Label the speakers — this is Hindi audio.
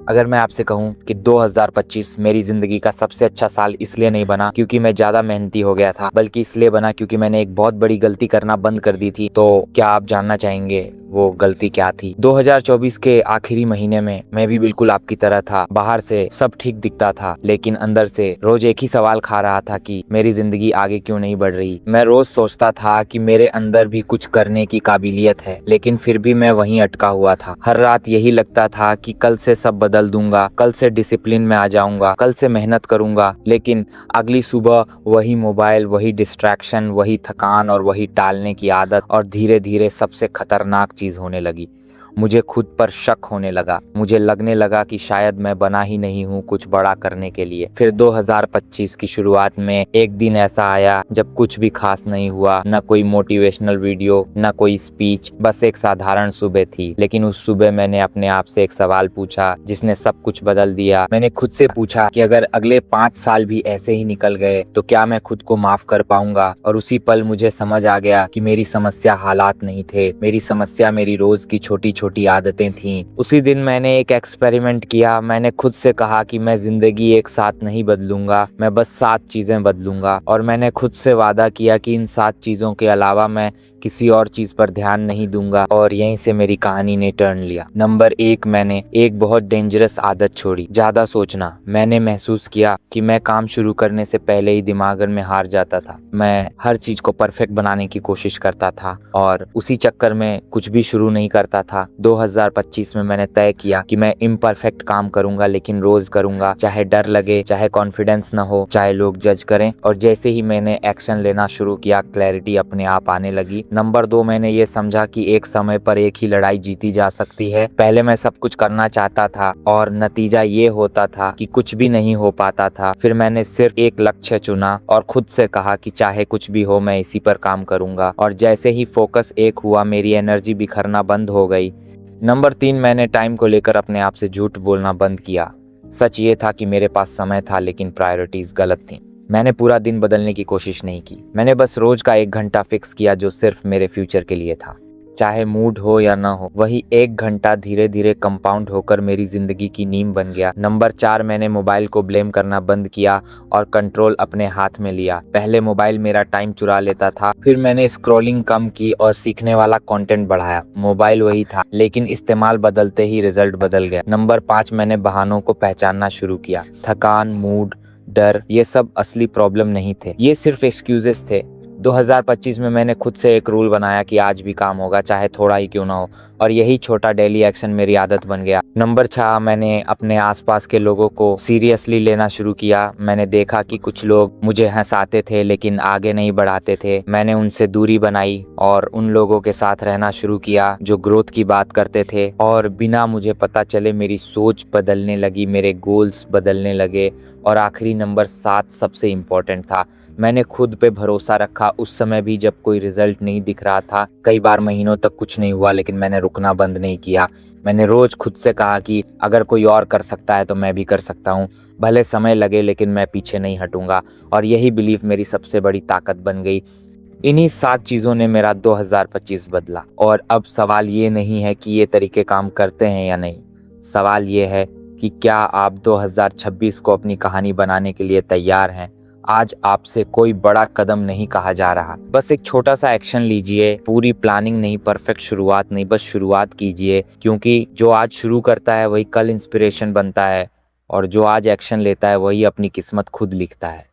Speaker 1: अगर मैं आपसे कहूं कि 2025 मेरी जिंदगी का सबसे अच्छा साल इसलिए नहीं बना क्योंकि मैं ज्यादा मेहनती हो गया था, बल्कि इसलिए बना क्योंकि मैंने एक बहुत बड़ी गलती करना बंद कर दी थी। तो क्या आप जानना चाहेंगे वो गलती क्या थी? 2024 के आखिरी महीने में मैं भी बिल्कुल आपकी तरह था। बाहर से सब ठीक दिखता था, लेकिन अंदर से रोज एक ही सवाल खा रहा था कि मेरी जिंदगी आगे क्यों नहीं बढ़ रही। मैं रोज सोचता था कि मेरे अंदर भी कुछ करने की काबिलियत है, लेकिन फिर भी मैं वहीं अटका हुआ था। हर रात यही लगता था कि कल से सब बदल दूंगा, कल से डिसिप्लिन में आ जाऊंगा, कल से मेहनत करूंगा। लेकिन अगली सुबह वही मोबाइल, वही डिस्ट्रैक्शन, वही थकान और वही टालने की आदत। और धीरे धीरे सबसे खतरनाक चीज होने लगी, मुझे खुद पर शक होने लगा। मुझे लगने लगा कि शायद मैं बना ही नहीं हूँ कुछ बड़ा करने के लिए। फिर 2025 की शुरुआत में एक दिन ऐसा आया जब कुछ भी खास नहीं हुआ, न कोई मोटिवेशनल वीडियो, न कोई स्पीच, बस एक साधारण सुबह थी। लेकिन उस सुबह मैंने अपने आप से एक सवाल पूछा जिसने सब कुछ बदल दिया। मैंने खुद से पूछा कि अगर अगले 5 साल भी ऐसे ही निकल गए तो क्या मैं खुद को माफ कर पाऊंगा? और उसी पल मुझे समझ आ गया कि मेरी समस्या हालात नहीं थे, मेरी समस्या मेरी रोज की छोटी छोटी आदतें थीं। उसी दिन मैंने एक एक्सपेरिमेंट किया। मैंने खुद से कहा कि मैं जिंदगी एक साथ नहीं बदलूंगा, मैं बस 7 चीजें बदलूंगा। और मैंने खुद से वादा किया कि इन 7 चीजों के अलावा मैं किसी और चीज पर ध्यान नहीं दूंगा। और यहीं से मेरी कहानी ने टर्न लिया। नंबर 1, मैंने एक बहुत डेंजरस आदत छोड़ी, ज्यादा सोचना। मैंने महसूस किया कि मैं काम शुरू करने से पहले ही दिमाग में हार जाता था। मैं हर चीज को परफेक्ट बनाने की कोशिश करता था और उसी चक्कर में कुछ भी शुरू नहीं करता था। 2025 में मैंने तय किया कि मैं इम्परफेक्ट काम करूंगा, लेकिन रोज करूंगा, चाहे डर लगे, चाहे कॉन्फिडेंस ना हो, चाहे लोग जज करें। और जैसे ही मैंने एक्शन लेना शुरू किया, क्लैरिटी अपने आप आने लगी। नंबर 2, मैंने ये समझा कि एक समय पर एक ही लड़ाई जीती जा सकती है। पहले मैं सब कुछ करना चाहता था और नतीजा ये होता था कि कुछ भी नहीं हो पाता था। फिर मैंने सिर्फ एक लक्ष्य चुना और खुद से कहा कि चाहे कुछ भी हो मैं इसी पर काम करूंगा। और जैसे ही फोकस एक हुआ, मेरी एनर्जी बिखरना बंद हो गई। नंबर 3, मैंने टाइम को लेकर अपने आप से झूठ बोलना बंद किया। सच ये था कि मेरे पास समय था, लेकिन प्रायोरिटीज गलत थी। मैंने पूरा दिन बदलने की कोशिश नहीं की, मैंने बस रोज का 1 घंटा फिक्स किया जो सिर्फ मेरे फ्यूचर के लिए था। चाहे मूड हो या ना हो, वही 1 घंटा धीरे धीरे कंपाउंड होकर मेरी जिंदगी की नींव बन गया। नंबर 4, मैंने मोबाइल को ब्लेम करना बंद किया और कंट्रोल अपने हाथ में लिया। पहले मोबाइल मेरा टाइम चुरा लेता था, फिर मैंने स्क्रॉलिंग कम की और सीखने वाला कंटेंट बढ़ाया। मोबाइल वही था, लेकिन इस्तेमाल बदलते ही रिजल्ट बदल गया। नंबर 5, मैंने बहानों को पहचानना शुरू किया। थकान, मूड, डर, ये सब असली प्रॉब्लम नहीं थे, ये सिर्फ एक्सक्यूजेस थे। 2025 में मैंने खुद से एक रूल बनाया कि आज भी काम होगा, चाहे थोड़ा ही क्यों ना हो। और यही छोटा डेली एक्शन मेरी आदत बन गया। नंबर 6, मैंने अपने आसपास के लोगों को सीरियसली लेना शुरू किया। मैंने देखा कि कुछ लोग मुझे हंसाते थे लेकिन आगे नहीं बढ़ाते थे। मैंने उनसे दूरी बनाई और उन लोगों के साथ रहना शुरू किया जो ग्रोथ की बात करते थे। और बिना मुझे पता चले मेरी सोच बदलने लगी, मेरे गोल्स बदलने लगे। और आखिरी नंबर 7 सबसे इम्पोर्टेंट था, मैंने खुद पे भरोसा रखा। उस समय भी जब कोई रिजल्ट नहीं दिख रहा था, कई बार महीनों तक कुछ नहीं हुआ, लेकिन मैंने रुकना बंद नहीं किया। मैंने रोज खुद से कहा कि अगर कोई और कर सकता है तो मैं भी कर सकता हूँ, भले समय लगे लेकिन मैं पीछे नहीं हटूंगा। और यही बिलीफ मेरी सबसे बड़ी ताकत बन गई। इन्हीं 7 चीज़ों ने मेरा 2025 बदला। और अब सवाल ये नहीं है कि ये तरीके काम करते हैं या नहीं, सवाल ये है कि क्या आप 2026 को अपनी कहानी बनाने के लिए तैयार हैं? आज आपसे कोई बड़ा कदम नहीं कहा जा रहा, बस एक छोटा सा एक्शन लीजिए। पूरी प्लानिंग नहीं, परफेक्ट शुरुआत नहीं, बस शुरुआत कीजिए। क्योंकि जो आज शुरू करता है वही कल इंस्पिरेशन बनता है, और जो आज एक्शन लेता है वही अपनी किस्मत खुद लिखता है।